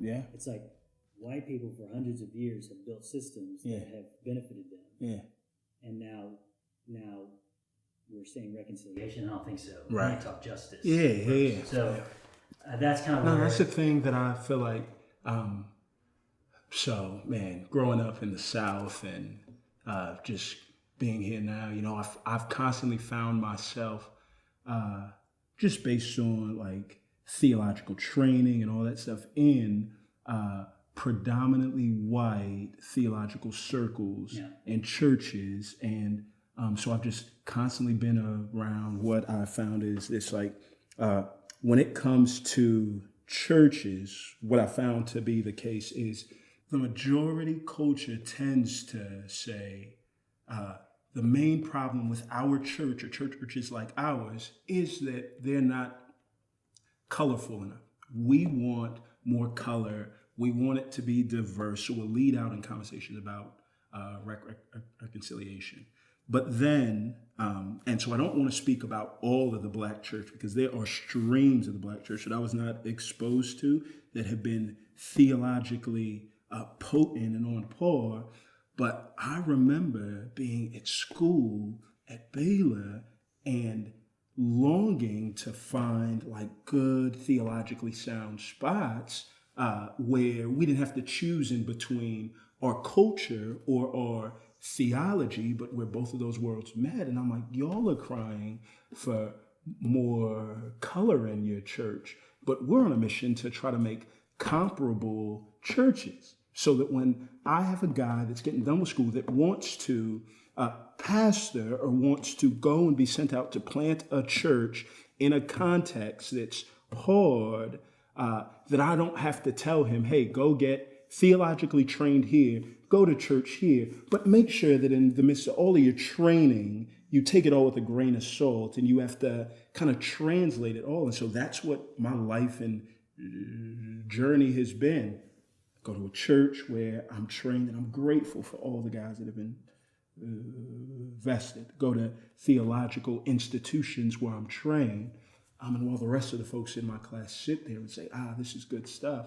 Yeah. It's like white people for hundreds of years have built systems that have benefited them. Yeah. And now we're saying reconciliation. I don't think so. Right. I talk justice. Yeah. So that's kind of that's the thing that I feel like. So man, growing up in the South and just being here now, you know, I've constantly found myself just based on like theological training and all that stuff in predominantly white theological circles and churches. And so I've just constantly been around what I found is this like, when it comes to churches, what I found to be the case is the majority culture tends to say the main problem with our church or churches like ours is that they're not colorful enough. We want more color. We want it to be diverse. So we'll lead out in conversation about reconciliation. But then, and so I don't want to speak about all of the Black church because there are streams of the Black church that I was not exposed to that have been theologically potent and on par. But I remember being at school at Baylor and longing to find like good theologically sound spots where we didn't have to choose in between our culture or our theology, but where both of those worlds met. And I'm like, y'all are crying for more color in your church, but we're on a mission to try to make comparable churches so that when I have a guy that's getting done with school that wants to pastor or wants to go and be sent out to plant a church in a context that's hard, that I don't have to tell him, hey, go get theologically trained here, go to church here, but make sure that in the midst of all of your training, you take it all with a grain of salt and you have to kind of translate it all. And so that's what my life and journey has been. Go to a church where I'm trained, and I'm grateful for all the guys that have been vested. Go to theological institutions where I'm trained. And while the rest of the folks in my class sit there and say, this is good stuff,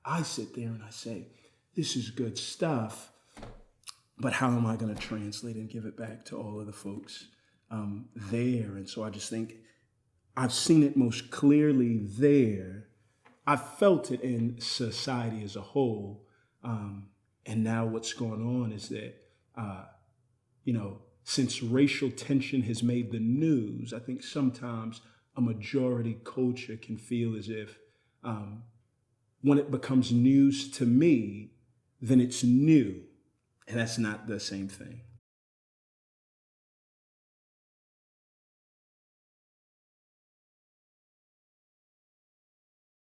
I sit there and I say, this is good stuff, but how am I going to translate and give it back to all of the folks there? And so I just think I've seen it most clearly there. I've felt it in society as a whole. And now what's going on is that, since racial tension has made the news, I think sometimes a majority culture can feel as if when it becomes news to me, then it's new. And that's not the same thing.